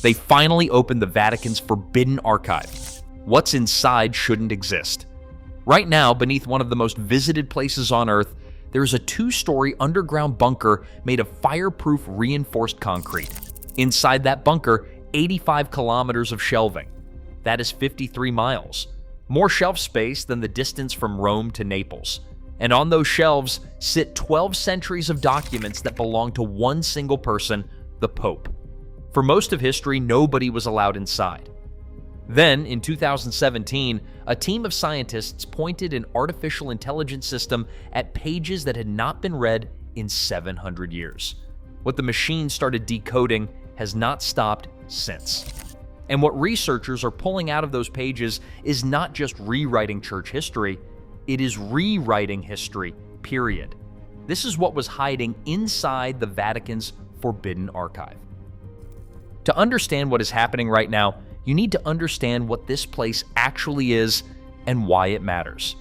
They finally opened the Vatican's forbidden archive. What's inside shouldn't exist. Right now, beneath one of the most visited places on Earth, there's a 2-story underground bunker made of fireproof reinforced concrete. Inside that bunker, 85 kilometers of shelving. That is 53 miles. More shelf space than the distance from Rome to Naples. And on those shelves sit 12 centuries of documents that belong to one single person, the Pope. For most of history, nobody was allowed inside. Then, in 2017, a team of scientists pointed an artificial intelligence system at pages that had not been read in 700 years. What the machine started decoding has not stopped since. And what researchers are pulling out of those pages is not just rewriting church history, it is rewriting history, period. This is what was hiding inside the Vatican's forbidden archive. To understand what is happening right now, you need to understand what this place actually is and why it matters.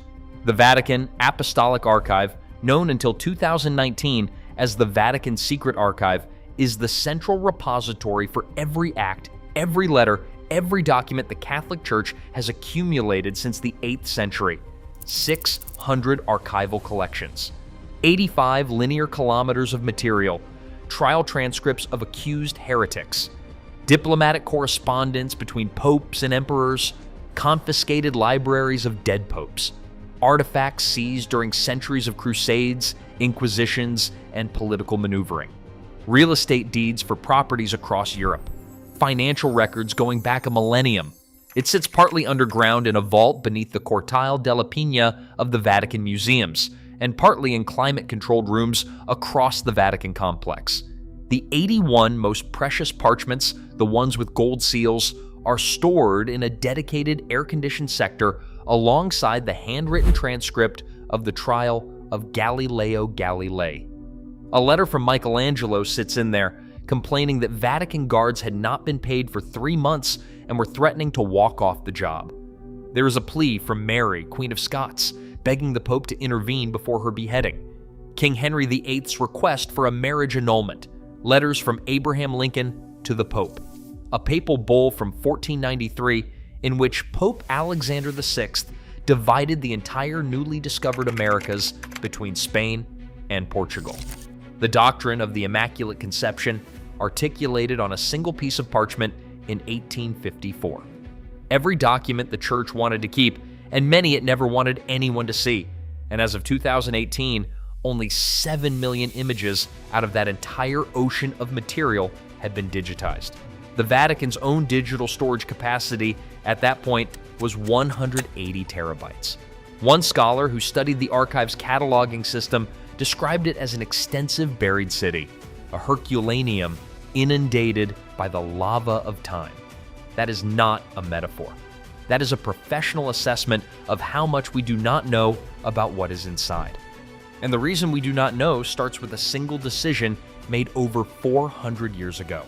The Vatican Apostolic Archive, known until 2019 as the Vatican Secret Archive, is the central repository for every act, every letter, every document the Catholic Church has accumulated since the 8th century. 600 archival collections, 85 linear kilometers of material, trial transcripts of accused heretics, diplomatic correspondence between popes and emperors, confiscated libraries of dead popes, artifacts seized during centuries of crusades, inquisitions, and political maneuvering, real estate deeds for properties across Europe, financial records going back a millennium. It sits partly underground in a vault beneath the Cortile della Pina of the Vatican museums, and partly in climate-controlled rooms across the Vatican complex. The 81 most precious parchments, the ones with gold seals, are stored in a dedicated air-conditioned sector alongside the handwritten transcript of the trial of Galileo Galilei. A letter from Michelangelo sits in there, complaining that Vatican guards had not been paid for 3 months and were threatening to walk off the job. There is a plea from Mary, Queen of Scots, begging the Pope to intervene before her beheading. King Henry VIII's request for a marriage annulment. Letters from Abraham Lincoln to the Pope. A papal bull from 1493 in which Pope Alexander VI divided the entire newly discovered Americas between Spain and Portugal. The doctrine of the Immaculate Conception articulated on a single piece of parchment in 1854. Every document the Church wanted to keep, and many it never wanted anyone to see. And as of 2018, only 7 million images out of that entire ocean of material had been digitized. The Vatican's own digital storage capacity at that point was 180 terabytes. One scholar who studied the archive's cataloging system described it as an extensive buried city, a Herculaneum inundated by the lava of time. That is not a metaphor. That is a professional assessment of how much we do not know about what is inside. And the reason we do not know starts with a single decision made over 400 years ago.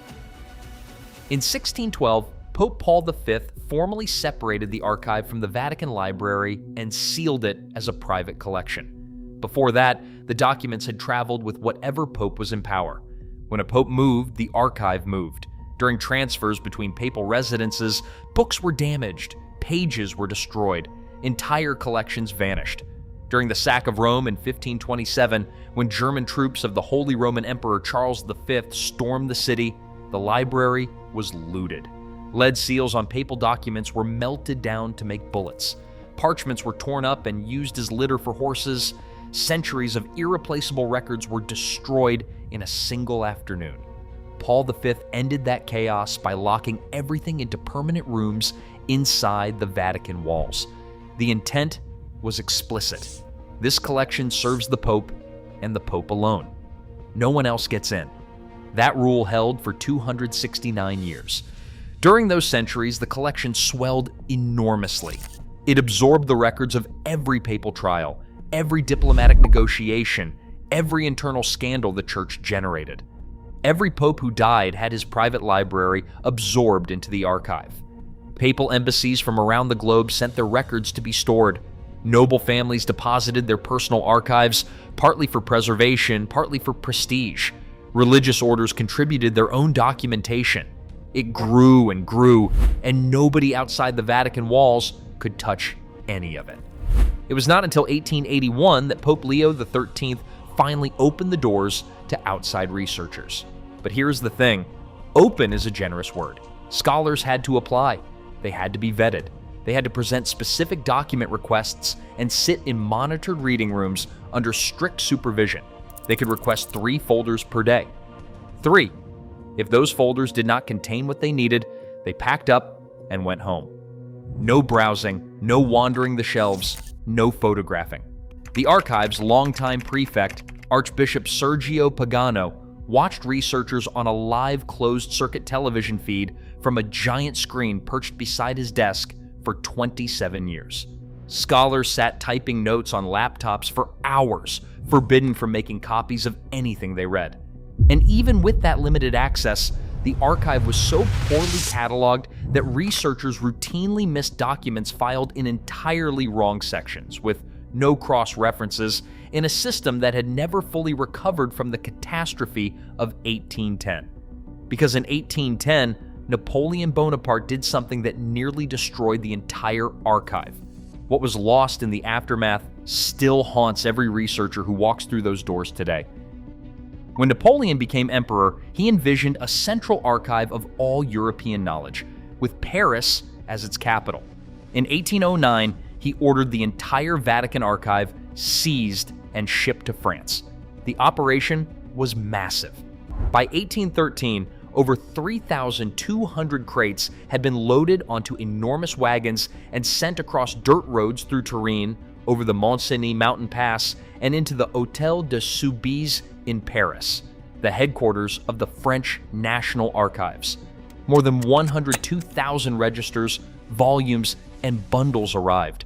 In 1612, Pope Paul V formally separated the archive from the Vatican Library and sealed it as a private collection. Before that, the documents had traveled with whatever pope was in power. When a pope moved, the archive moved. During transfers between papal residences, books were damaged, pages were destroyed, entire collections vanished. During the sack of Rome in 1527, when German troops of the Holy Roman Emperor Charles V stormed the city, the library was looted. Lead seals on papal documents were melted down to make bullets. Parchments were torn up and used as litter for horses. Centuries of irreplaceable records were destroyed in a single afternoon. Paul V ended that chaos by locking everything into permanent rooms inside the Vatican walls. The intent was explicit. This collection serves the Pope and the Pope alone. No one else gets in. That rule held for 269 years. During those centuries, the collection swelled enormously. It absorbed the records of every papal trial, every diplomatic negotiation, every internal scandal the Church generated. Every pope who died had his private library absorbed into the archive. Papal embassies from around the globe sent their records to be stored. Noble families deposited their personal archives, partly for preservation, partly for prestige. Religious orders contributed their own documentation. It grew and grew, and nobody outside the Vatican walls could touch any of it. It was not until 1881 that Pope Leo XIII finally opened the doors to outside researchers. But here's the thing, open is a generous word. Scholars had to apply. They had to be vetted. They had to present specific document requests and sit in monitored reading rooms under strict supervision. They could request 3 folders per day. 3. If those folders did not contain what they needed, they packed up and went home. No browsing, no wandering the shelves, no photographing. The archive's longtime prefect, Archbishop Sergio Pagano, watched researchers on a live closed-circuit television feed from a giant screen perched beside his desk for 27 years. Scholars sat typing notes on laptops for hours, forbidden from making copies of anything they read. And even with that limited access, the archive was so poorly cataloged that researchers routinely missed documents filed in entirely wrong sections, with no cross-references, in a system that had never fully recovered from the catastrophe of 1810. Because in 1810, Napoleon Bonaparte did something that nearly destroyed the entire archive. What was lost in the aftermath still haunts every researcher who walks through those doors today. When Napoleon became emperor, he envisioned a central archive of all European knowledge, with Paris as its capital. In 1809, he ordered the entire Vatican archive seized and shipped to France. The operation was massive. By 1813, over 3,200 crates had been loaded onto enormous wagons and sent across dirt roads through Turin, over the Mont-Cenis mountain pass, and into the Hôtel de Soubise in Paris, the headquarters of the French National Archives. More than 102,000 registers, volumes, and bundles arrived.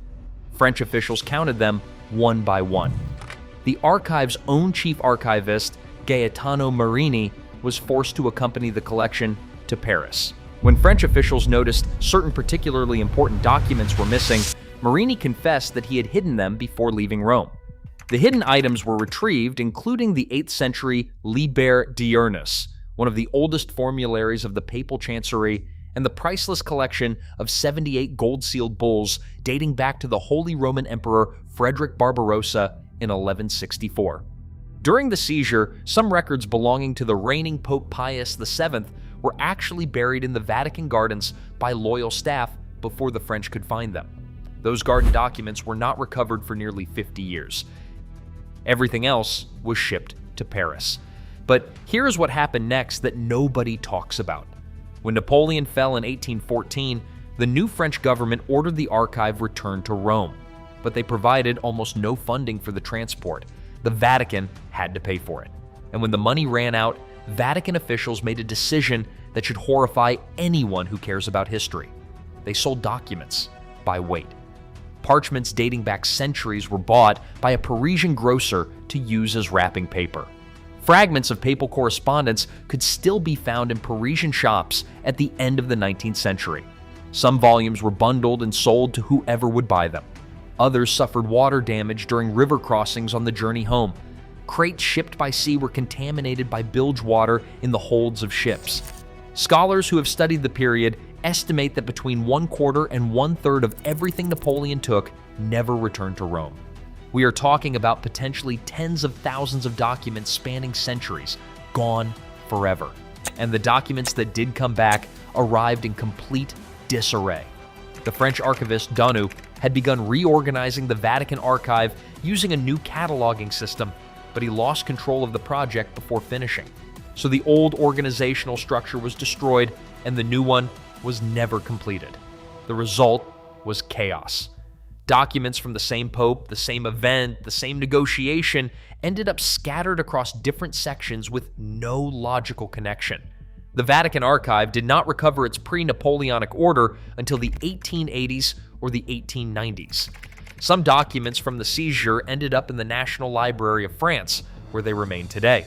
French officials counted them one by one. The archive's own chief archivist, Gaetano Marini, was forced to accompany the collection to Paris. When French officials noticed certain particularly important documents were missing, Marini confessed that he had hidden them before leaving Rome. The hidden items were retrieved, including the 8th century Liber Diurnus, one of the oldest formularies of the papal chancery, and the priceless collection of 78 gold-sealed bulls dating back to the Holy Roman Emperor Frederick Barbarossa in 1164. During the seizure, some records belonging to the reigning Pope Pius VII were actually buried in the Vatican gardens by loyal staff before the French could find them. Those garden documents were not recovered for nearly 50 years. Everything else was shipped to Paris. But here's what happened next that nobody talks about. When Napoleon fell in 1814, the new French government ordered the archive returned to Rome, but they provided almost no funding for the transport. The Vatican had to pay for it. And when the money ran out, Vatican officials made a decision that should horrify anyone who cares about history. They sold documents by weight. Parchments dating back centuries were bought by a Parisian grocer to use as wrapping paper. Fragments of papal correspondence could still be found in Parisian shops at the end of the 19th century. Some volumes were bundled and sold to whoever would buy them. Others suffered water damage during river crossings on the journey home. Crates shipped by sea were contaminated by bilge water in the holds of ships. Scholars who have studied the period estimate that between 1/4 and 1/3 of everything Napoleon took never returned to Rome. We are talking about potentially tens of thousands of documents spanning centuries, gone forever. And the documents that did come back arrived in complete disarray. The French archivist Danu had begun reorganizing the Vatican archive using a new cataloging system, but he lost control of the project before finishing. So the old organizational structure was destroyed and the new one was never completed. The result was chaos. Documents from the same pope, the same event, the same negotiation ended up scattered across different sections with no logical connection. The Vatican archive did not recover its pre-Napoleonic order until the 1880s or the 1890s. Some documents from the seizure ended up in the National Library of France, where they remain today.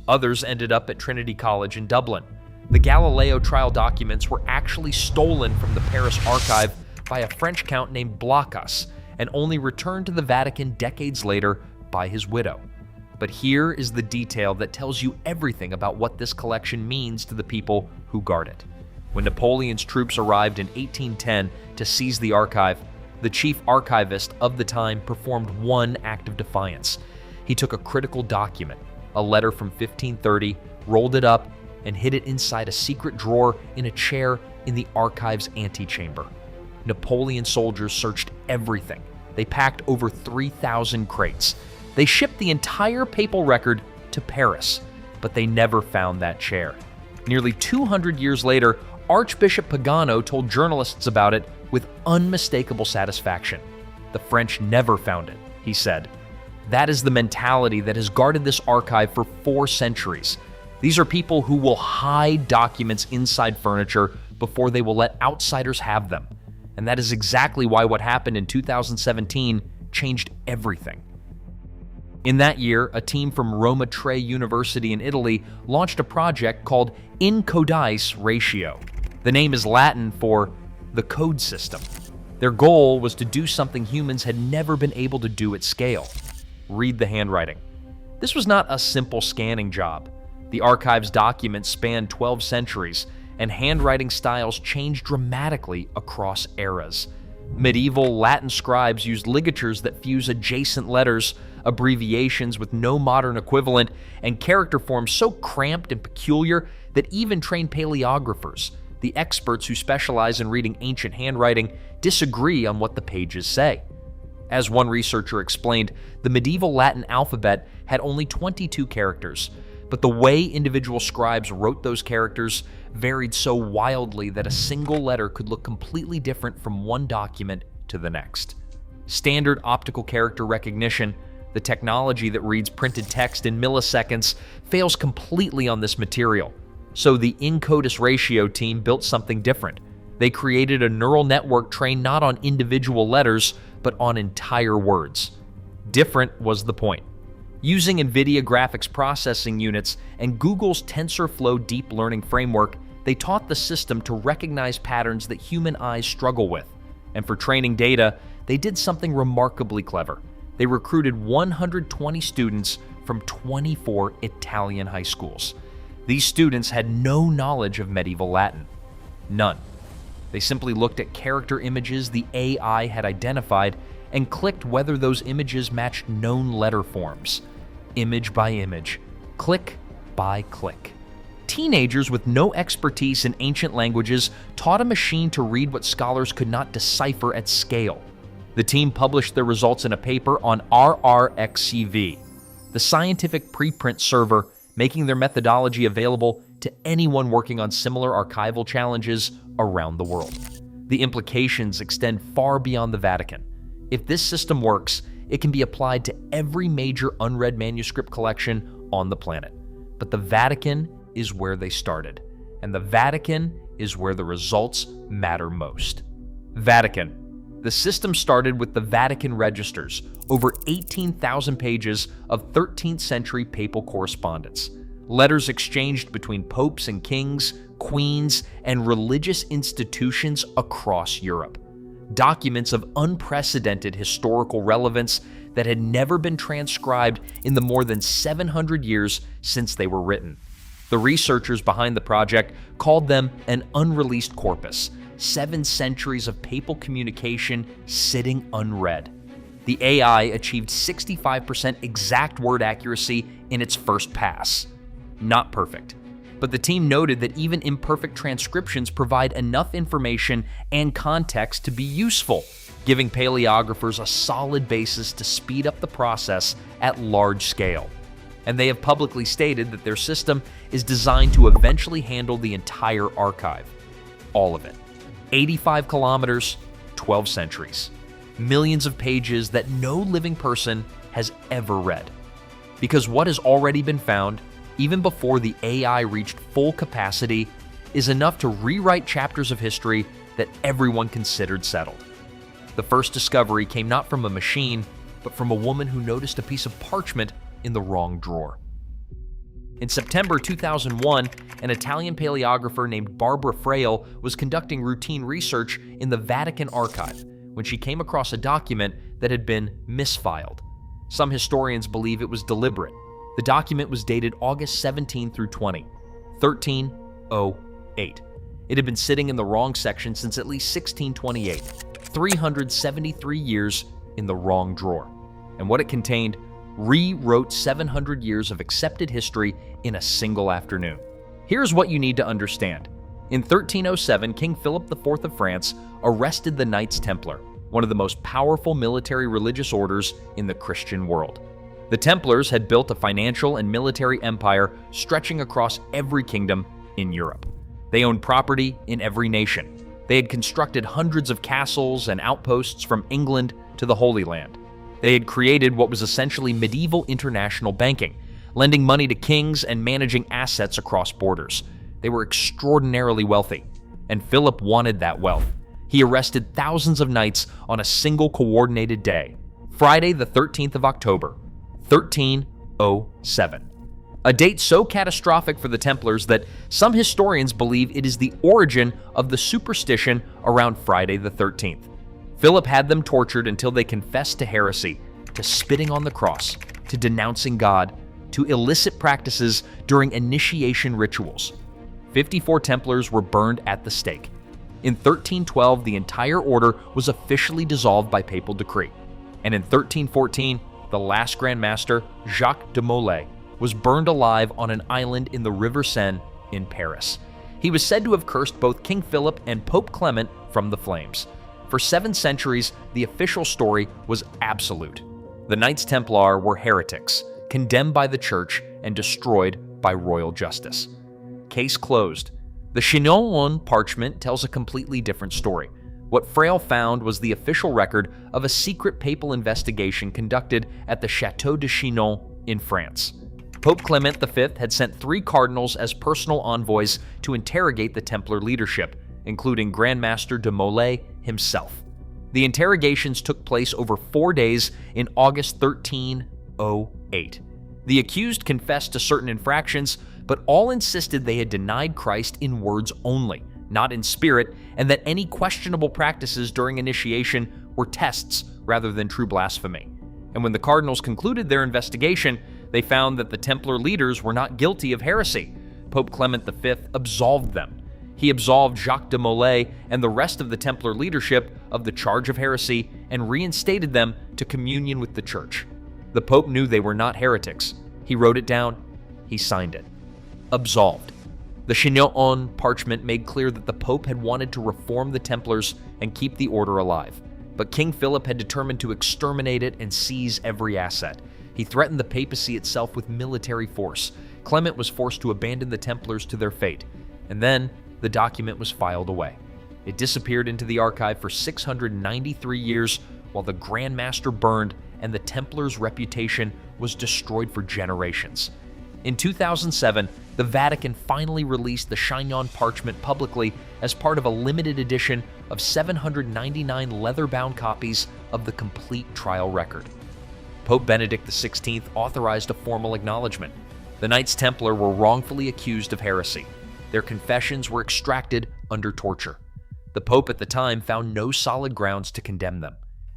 Others ended up at Trinity College in Dublin. The Galileo trial documents were actually stolen from the Paris archive by a French count named Blocas and only returned to the Vatican decades later by his widow. But here is the detail that tells you everything about what this collection means to the people who guard it. When Napoleon's troops arrived in 1810 to seize the archive, the chief archivist of the time performed one act of defiance. He took a critical document, a letter from 1530, rolled it up, and hid it inside a secret drawer in a chair in the archive's antechamber. Napoleon soldiers searched everything. They packed over 3,000 crates. They shipped the entire papal record to Paris, but they never found that chair. Nearly 200 years later, Archbishop Pagano told journalists about it with unmistakable satisfaction. "The French never found it," he said. That is the mentality that has guarded this archive for 4 centuries. These are people who will hide documents inside furniture before they will let outsiders have them. And that is exactly why what happened in 2017 changed everything. In that year, a team from Roma University in Italy launched a project called In Codice Ratio. The name is Latin for the code system. Their goal was to do something humans had never been able to do at scale: read the handwriting. This was not a simple scanning job. The archive's documents spanned 12 centuries, and handwriting styles changed dramatically across eras. Medieval Latin scribes used ligatures that fuse adjacent letters, abbreviations with no modern equivalent, and character forms so cramped and peculiar that even trained paleographers, the experts who specialize in reading ancient handwriting, disagree on what the pages say. As one researcher explained, the medieval Latin alphabet had only 22 characters, but the way individual scribes wrote those characters varied so wildly that a single letter could look completely different from one document to the next. Standard optical character recognition, the technology that reads printed text in milliseconds, fails completely on this material. So the In Codice Ratio team built something different. They created a neural network trained not on individual letters, but on entire words. Different was the point. Using NVIDIA graphics processing units and Google's TensorFlow deep learning framework, they taught the system to recognize patterns that human eyes struggle with. And for training data, they did something remarkably clever. They recruited 120 students from 24 Italian high schools. These students had no knowledge of medieval Latin. None. They simply looked at character images the AI had identified and clicked whether those images matched known letter forms. Image by image, click by click. Teenagers with no expertise in ancient languages taught a machine to read what scholars could not decipher at scale. The team published their results in a paper on RRXCV, the scientific preprint server, making their methodology available to anyone working on similar archival challenges around the world. The implications extend far beyond the Vatican. If this system works, it can be applied to every major unread manuscript collection on the planet. But the Vatican is where they started, and the Vatican is where the results matter most. Vatican. The system started with the Vatican registers, over 18,000 pages of 13th century papal correspondence. Letters exchanged between popes and kings, queens, and religious institutions across Europe. Documents of unprecedented historical relevance that had never been transcribed in the more than 700 years since they were written. The researchers behind the project called them an unreleased corpus, 7 centuries of papal communication sitting unread. The AI achieved 65% exact word accuracy in its first pass. Not perfect. But the team noted that even imperfect transcriptions provide enough information and context to be useful, giving paleographers a solid basis to speed up the process at large scale. And they have publicly stated that their system is designed to eventually handle the entire archive. All of it. 85 kilometers, 12 centuries. Millions of pages that no living person has ever read. Because what has already been found, even before the AI reached full capacity, is enough to rewrite chapters of history that everyone considered settled. The first discovery came not from a machine, but from a woman who noticed a piece of parchment in the wrong drawer. In September 2001, an Italian paleographer named Barbara Frail was conducting routine research in the Vatican archive when she came across a document that had been misfiled. Some historians believe it was deliberate. The document was dated August 17 through 20, 1308. It had been sitting in the wrong section since at least 1628, 373 years in the wrong drawer. And what it contained rewrote 700 years of accepted history in a single afternoon. Here's what you need to understand. In 1307, King Philip IV of France arrested the Knights Templar, one of the most powerful military religious orders in the Christian world. The Templars had built a financial and military empire stretching across every kingdom in Europe. They owned property in every nation. They had constructed hundreds of castles and outposts from England to the Holy Land. They had created what was essentially medieval international banking, lending money to kings and managing assets across borders. They were extraordinarily wealthy, and Philip wanted that wealth. He arrested thousands of knights on a single coordinated day, Friday the 13th of October, 1307. A date so catastrophic for the Templars that some historians believe it is the origin of the superstition around Friday the 13th. Philip had them tortured until they confessed to heresy, to spitting on the cross, to denouncing God, to illicit practices during initiation rituals. 54 Templars were burned at the stake. In 1312, the entire order was officially dissolved by papal decree. And in 1314, the last Grand Master, Jacques de Molay, was burned alive on an island in the River Seine in Paris. He was said to have cursed both King Philip and Pope Clement from the flames. For 7 centuries, the official story was absolute. The Knights Templar were heretics, condemned by the Church and destroyed by royal justice. Case closed. The Chinon Parchment tells a completely different story. What Frail found was the official record of a secret papal investigation conducted at the Château de Chinon in France. Pope Clement V had sent 3 cardinals as personal envoys to interrogate the Templar leadership, including Grand Master de Molay himself. The interrogations took place over 4 days in August 1308. The accused confessed to certain infractions, but all insisted they had denied Christ in words only, not in spirit, and that any questionable practices during initiation were tests rather than true blasphemy. And when the cardinals concluded their investigation, they found that the Templar leaders were not guilty of heresy. Pope Clement V absolved them. He absolved Jacques de Molay and the rest of the Templar leadership of the charge of heresy and reinstated them to communion with the Church. The Pope knew they were not heretics. He wrote it down. He signed it. Absolved. The Chinon Parchment made clear that the Pope had wanted to reform the Templars and keep the order alive. But King Philip had determined to exterminate it and seize every asset. He threatened the papacy itself with military force. Clement was forced to abandon the Templars to their fate. And then the document was filed away. It disappeared into the archive for 693 years while the Grand Master burned and the Templars' reputation was destroyed for generations. In 2007, the Vatican finally released the Chinon Parchment publicly as part of a limited edition of 799 leather-bound copies of the complete trial record. Pope Benedict XVI authorized a formal acknowledgement. The Knights Templar were wrongfully accused of heresy. Their confessions were extracted under torture. The Pope at the time found no solid grounds to condemn them.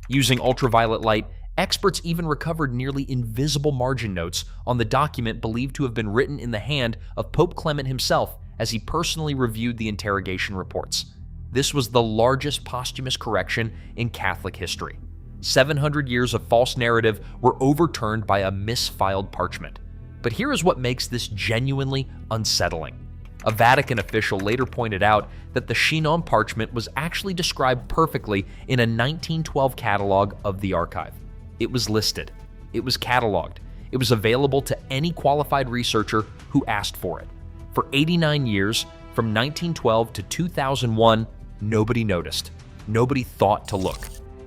Using ultraviolet light, experts even recovered nearly invisible margin notes on the document believed to have been written in the hand of Pope Clement himself as he personally reviewed the interrogation reports. This was the largest posthumous correction in Catholic history. 700 years of false narrative were overturned by a misfiled parchment. But here is what makes this genuinely unsettling. A Vatican official later pointed out that the Chinon Parchment was actually described perfectly in a 1912 catalog of the archive. It was listed. It was cataloged. It was available to any qualified researcher who asked for it. For 89 years, from 1912 to 2001, nobody noticed. Nobody thought to look.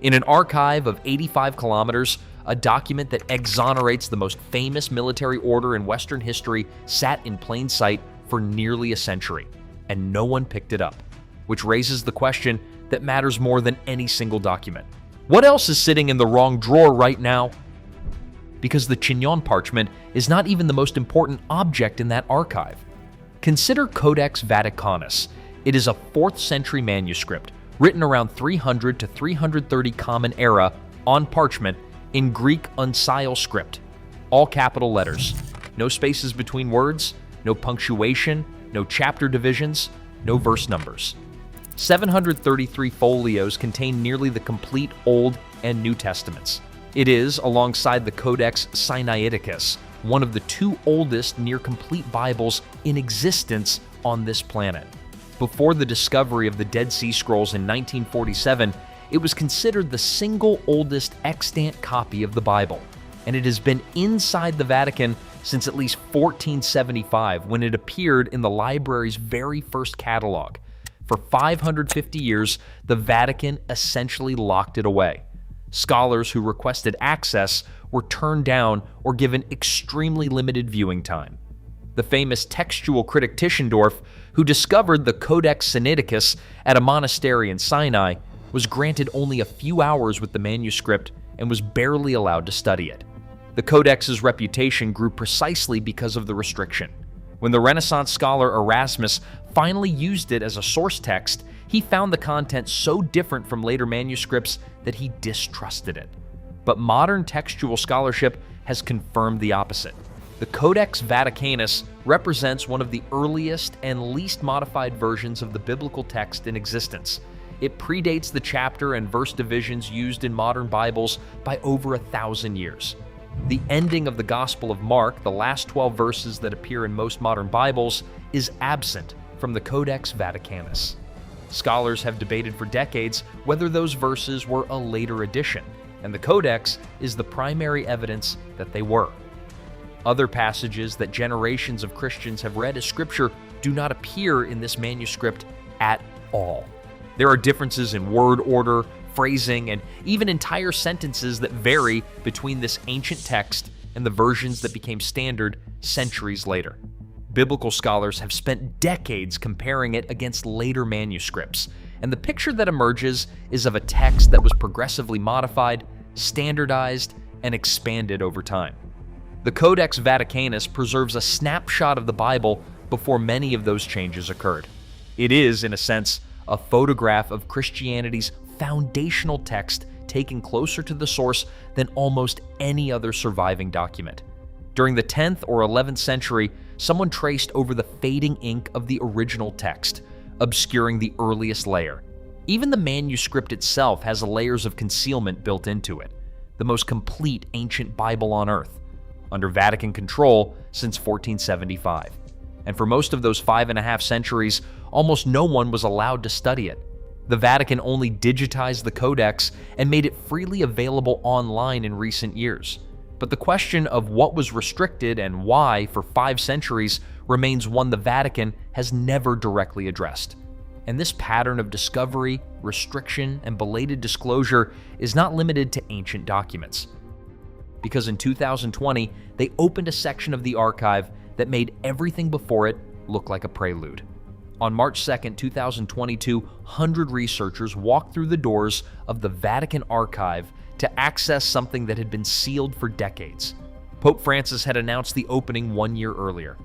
In an archive of 85 kilometers, a document that exonerates the most famous military order in Western history sat in plain sight for nearly a century, and no one picked it up, which raises the question that matters more than any single document. What else is sitting in the wrong drawer right now? Because the Chinon Parchment is not even the most important object in that archive. Consider Codex Vaticanus. It is a 4th century manuscript written around 300 to 330 Common Era on parchment in Greek uncial script, all capital letters, no spaces between words, no punctuation, no chapter divisions, no verse numbers. 733 folios contain nearly the complete Old and New Testaments. It is, alongside the Codex Sinaiticus, one of the two oldest near-complete Bibles in existence on this planet. Before the discovery of the Dead Sea Scrolls in 1947, it was considered the single oldest extant copy of the Bible, and it has been inside the Vatican since at least 1475, when it appeared in the library's very first catalog. For 550 years, the Vatican essentially locked it away. Scholars who requested access were turned down or given extremely limited viewing time. The famous textual critic Tischendorf, who discovered the Codex Sinaiticus at a monastery in Sinai, was granted only a few hours with the manuscript and was barely allowed to study it. The Codex's reputation grew precisely because of the restriction. When the Renaissance scholar Erasmus finally used it as a source text, he found the content so different from later manuscripts that he distrusted it. But modern textual scholarship has confirmed the opposite. The Codex Vaticanus represents one of the earliest and least modified versions of the biblical text in existence. It predates the chapter and verse divisions used in modern Bibles by over 1,000 years. The ending of the Gospel of Mark, the last 12 verses that appear in most modern Bibles, is absent from the Codex Vaticanus. Scholars have debated for decades whether those verses were a later addition, and the Codex is the primary evidence that they were. Other passages that generations of Christians have read as scripture do not appear in this manuscript at all. There are differences in word order, phrasing, and even entire sentences that vary between this ancient text and the versions that became standard centuries later. Biblical scholars have spent decades comparing it against later manuscripts, and the picture that emerges is of a text that was progressively modified, standardized, and expanded over time. The Codex Vaticanus preserves a snapshot of the Bible before many of those changes occurred. It is, in a sense, a photograph of Christianity's foundational text taken closer to the source than almost any other surviving document. During the 10th or 11th century, someone traced over the fading ink of the original text, obscuring the earliest layer. Even the manuscript itself has layers of concealment built into it, the most complete ancient Bible on earth, under Vatican control since 1475. And for most of those 5.5 centuries, almost no one was allowed to study it. The Vatican only digitized the Codex and made it freely available online in recent years. But the question of what was restricted and why for 5 centuries remains one the Vatican has never directly addressed. And this pattern of discovery, restriction, and belated disclosure is not limited to ancient documents. Because in 2020, they opened a section of the archive that made everything before it look like a prelude. On March 2, 2022, 100 researchers walked through the doors of the Vatican archive to access something that had been sealed for decades. Pope Francis had announced the opening 1 year earlier.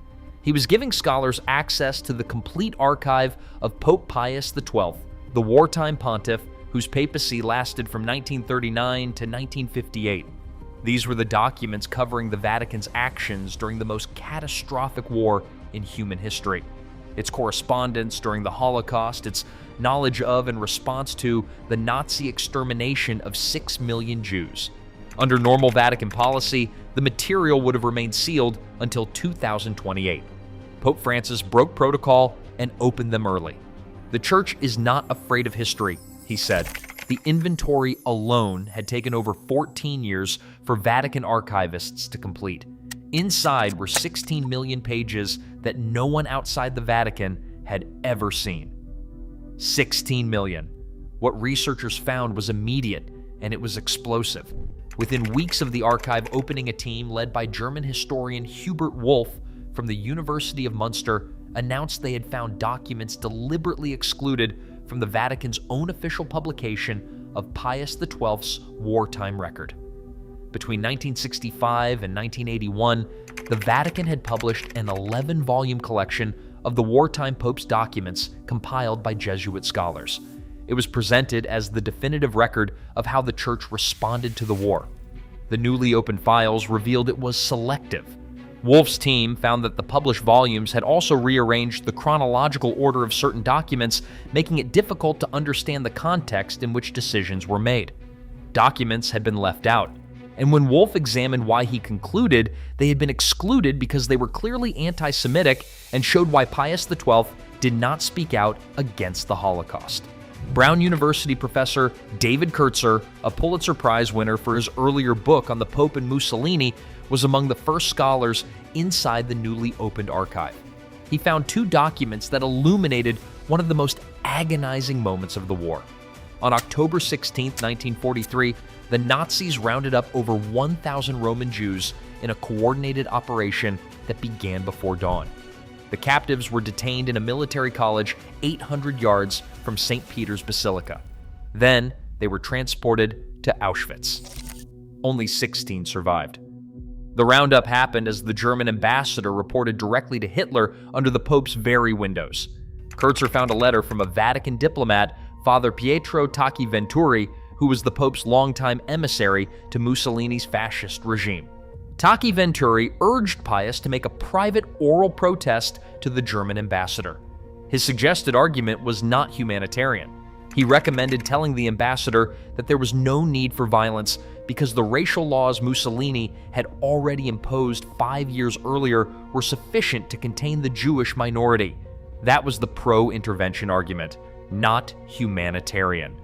He was giving scholars access to the complete archive of Pope Pius XII, the wartime pontiff whose papacy lasted from 1939 to 1958. These were the documents covering the Vatican's actions during the most catastrophic war in human history. Its correspondence during the Holocaust, its knowledge of and response to the Nazi extermination of 6 million Jews. Under normal Vatican policy, the material would have remained sealed until 2028. Pope Francis broke protocol and opened them early. "The Church is not afraid of history," he said. The inventory alone had taken over 14 years for Vatican archivists to complete. Inside were 16 million pages that no one outside the Vatican had ever seen. 16 million. What researchers found was immediate, and it was explosive. Within weeks of the archive opening, a team led by German historian Hubert from the University of Munster announced they had found documents deliberately excluded from the Vatican's own official publication of Pius XII's wartime record. Between 1965 and 1981, the Vatican had published an 11-volume collection of the wartime pope's documents compiled by Jesuit scholars. It was presented as the definitive record of how the Church responded to the war. The newly opened files revealed it was selective. Wolf's team found that the published volumes had also rearranged the chronological order of certain documents, making it difficult to understand the context in which decisions were made. Documents had been left out, and when Wolf examined why, he concluded they had been excluded because they were clearly anti-Semitic and showed why Pius XII did not speak out against the Holocaust. Brown University professor David Kertzer, a Pulitzer Prize winner for his earlier book on the Pope and Mussolini, was among the first scholars inside the newly opened archive. He found two documents that illuminated one of the most agonizing moments of the war. On October 16, 1943, the Nazis rounded up over 1,000 Roman Jews in a coordinated operation that began before dawn. The captives were detained in a military college 800 yards from St. Peter's Basilica. Then they were transported to Auschwitz. Only 16 survived. The roundup happened as the German ambassador reported directly to Hitler under the Pope's very windows. Kertzer found a letter from a Vatican diplomat, Father Pietro Tacchi Venturi, who was the Pope's longtime emissary to Mussolini's fascist regime. Tacchi Venturi urged Pius to make a private oral protest to the German ambassador. His suggested argument was not humanitarian. He recommended telling the ambassador that there was no need for violence because the racial laws Mussolini had already imposed 5 years earlier were sufficient to contain the Jewish minority. That was the pro-intervention argument, not humanitarian.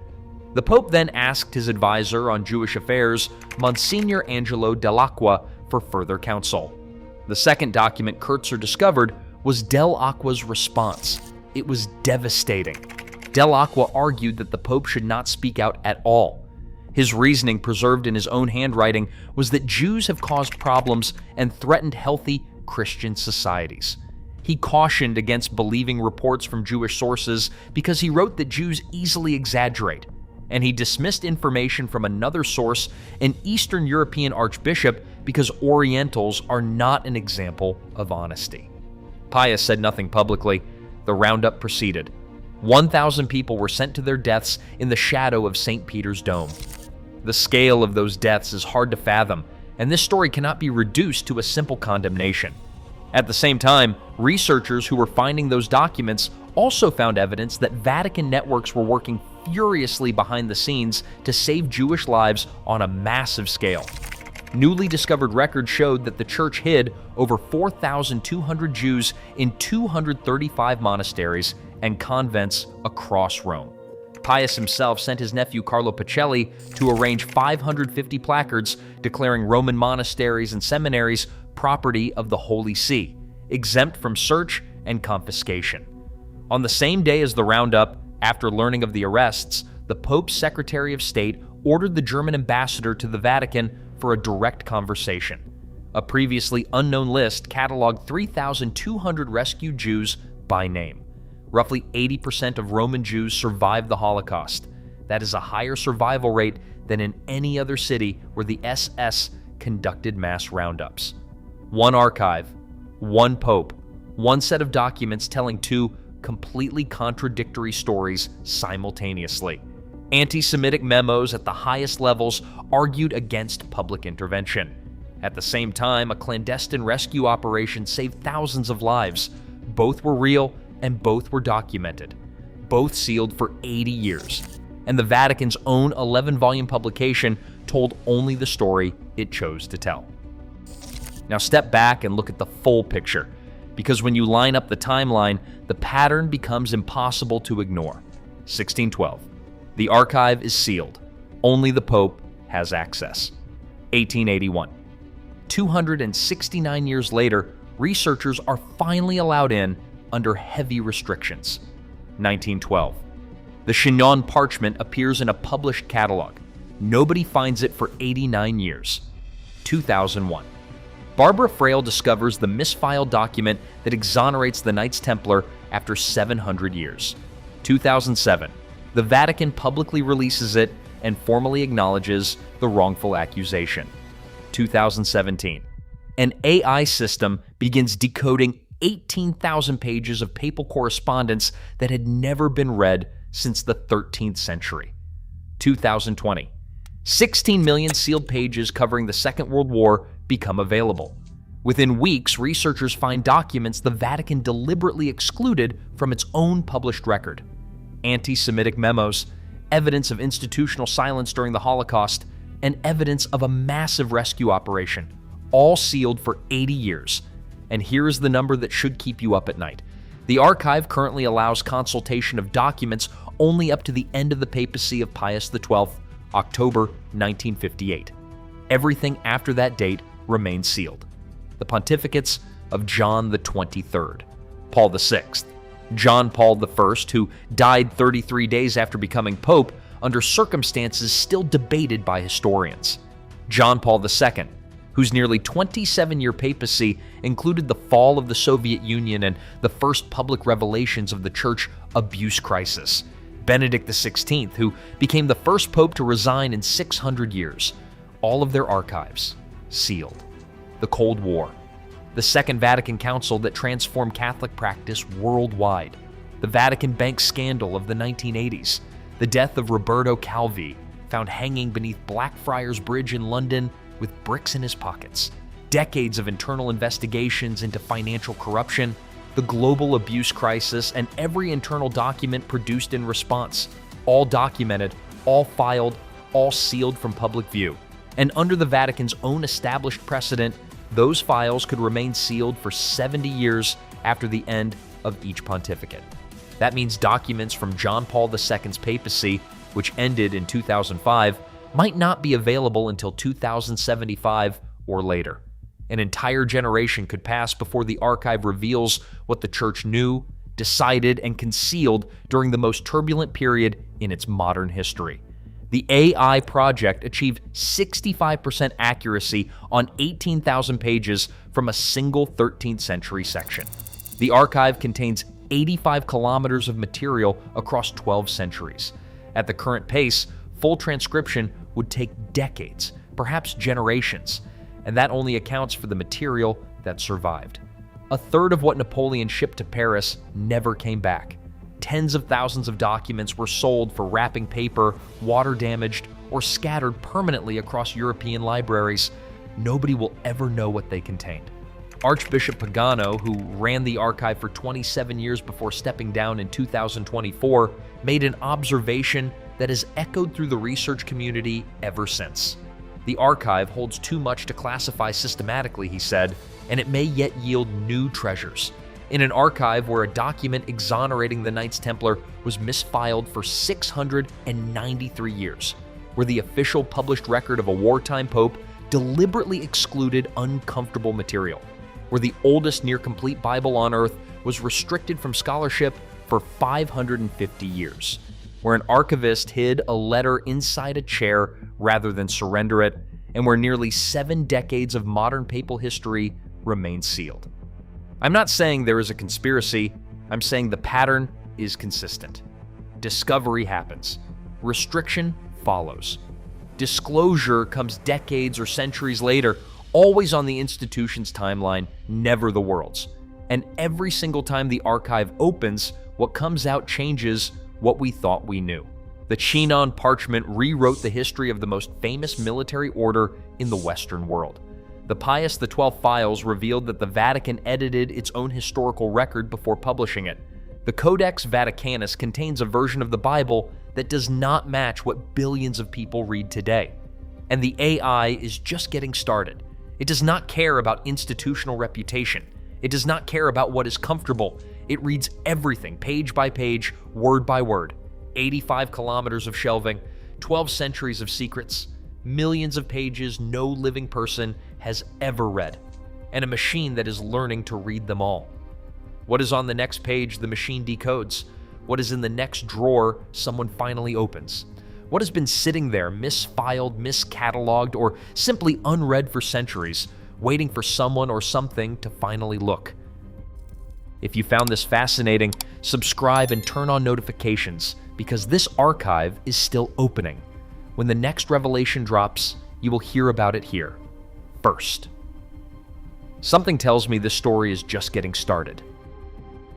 The Pope then asked his advisor on Jewish affairs, Monsignor Angelo Dell'Acqua, for further counsel. The second document Kertzer discovered was Dell'Acqua's response. It was devastating. Dell'Acqua argued that the Pope should not speak out at all. His reasoning, preserved in his own handwriting, was that Jews have caused problems and threatened healthy Christian societies. He cautioned against believing reports from Jewish sources because he wrote that Jews easily exaggerate, and he dismissed information from another source, an Eastern European archbishop, because Orientals are not an example of honesty. Pius said nothing publicly. The roundup proceeded. 1,000 people were sent to their deaths in the shadow of St. Peter's Dome. The scale of those deaths is hard to fathom, and this story cannot be reduced to a simple condemnation. At the same time, researchers who were finding those documents also found evidence that Vatican networks were working furiously behind the scenes to save Jewish lives on a massive scale. Newly discovered records showed that the church hid over 4,200 Jews in 235 monasteries and convents across Rome. Pius himself sent his nephew Carlo Pacelli to arrange 550 placards declaring Roman monasteries and seminaries property of the Holy See, exempt from search and confiscation. On the same day as the roundup, after learning of the arrests, the Pope's Secretary of State ordered the German ambassador to the Vatican for a direct conversation. A previously unknown list cataloged 3,200 rescued Jews by name. Roughly 80% of Roman Jews survived the Holocaust. That is a higher survival rate than in any other city where the SS conducted mass roundups. One archive, one pope, one set of documents telling two completely contradictory stories simultaneously. Anti-Semitic memos at the highest levels argued against public intervention. At the same time, a clandestine rescue operation saved thousands of lives. Both were real and both were documented. Both sealed for 80 years. And the Vatican's own 11-volume publication told only the story it chose to tell. Now step back and look at the full picture, because when you line up the timeline, the pattern becomes impossible to ignore. 1612. The archive is sealed. Only the Pope has access. 1881. 269 years later, researchers are finally allowed in under heavy restrictions. 1912. The Chinon Parchment appears in a published catalog. Nobody finds it for 89 years. 2001. Barbara Frail discovers the misfiled document that exonerates the Knights Templar after 700 years. 2007. The Vatican publicly releases it and formally acknowledges the wrongful accusation. 2017. An AI system begins decoding 18,000 pages of papal correspondence that had never been read since the 13th century. 2020. 16 million sealed pages covering the Second World War become available. Within weeks, researchers find documents the Vatican deliberately excluded from its own published record. Anti-Semitic memos, evidence of institutional silence during the Holocaust, and evidence of a massive rescue operation, all sealed for 80 years. And here is the number that should keep you up at night. The archive currently allows consultation of documents only up to the end of the papacy of Pius XII, October 1958. Everything after that date remains sealed. The pontificates of John the 23rd, Paul VI, John Paul I, who died 33 days after becoming pope under circumstances still debated by historians, John Paul II, whose nearly 27-year papacy included the fall of the Soviet Union and the first public revelations of the church abuse crisis, Benedict XVI, who became the first pope to resign in 600 years, all of their archives sealed. The Cold War, the Second Vatican Council that transformed Catholic practice worldwide, the Vatican Bank scandal of the 1980s, the death of Roberto Calvi, found hanging beneath Blackfriars Bridge in London with bricks in his pockets, decades of internal investigations into financial corruption, the global abuse crisis, and every internal document produced in response, all documented, all filed, all sealed from public view. And under the Vatican's own established precedent, those files could remain sealed for 70 years after the end of each pontificate. That means documents from John Paul II's papacy, which ended in 2005, might not be available until 2075 or later. An entire generation could pass before the archive reveals what the Church knew, decided, and concealed during the most turbulent period in its modern history. The AI project achieved 65% accuracy on 18,000 pages from a single 13th century section. The archive contains 85 kilometers of material across 12 centuries. At the current pace, full transcription would take decades, perhaps generations, and that only accounts for the material that survived. A third of what Napoleon shipped to Paris never came back. Tens of thousands of documents were sold for wrapping paper, water damaged, or scattered permanently across European libraries. Nobody will ever know what they contained. Archbishop Pagano, who ran the archive for 27 years before stepping down in 2024, made an observation that has echoed through the research community ever since. The archive holds too much to classify systematically, he said, and it may yet yield new treasures. In an archive where a document exonerating the Knights Templar was misfiled for 693 years, where the official published record of a wartime pope deliberately excluded uncomfortable material, where the oldest near-complete Bible on earth was restricted from scholarship for 550 years, where an archivist hid a letter inside a chair rather than surrender it, and where nearly 7 decades of modern papal history remain sealed. I'm not saying there is a conspiracy, I'm saying the pattern is consistent. Discovery happens. Restriction follows. Disclosure comes decades or centuries later, always on the institution's timeline, never the world's. And every single time the archive opens, what comes out changes what we thought we knew. The Chinon Parchment rewrote the history of the most famous military order in the Western world. The Pius XII files revealed that the Vatican edited its own historical record before publishing it. The Codex Vaticanus contains a version of the Bible that does not match what billions of people read today. And the AI is just getting started. It does not care about institutional reputation. It does not care about what is comfortable. It reads everything page by page, word by word. 85 kilometers of shelving, 12 centuries of secrets, millions of pages no living person has ever read, and a machine that is learning to read them all. What is on the next page, the machine decodes. What is in the next drawer, someone finally opens. What has been sitting there, misfiled, miscatalogued, or simply unread for centuries, waiting for someone or something to finally look. If you found this fascinating, subscribe and turn on notifications, because this archive is still opening. When the next revelation drops, you will hear about it here, first. Something tells me this story is just getting started.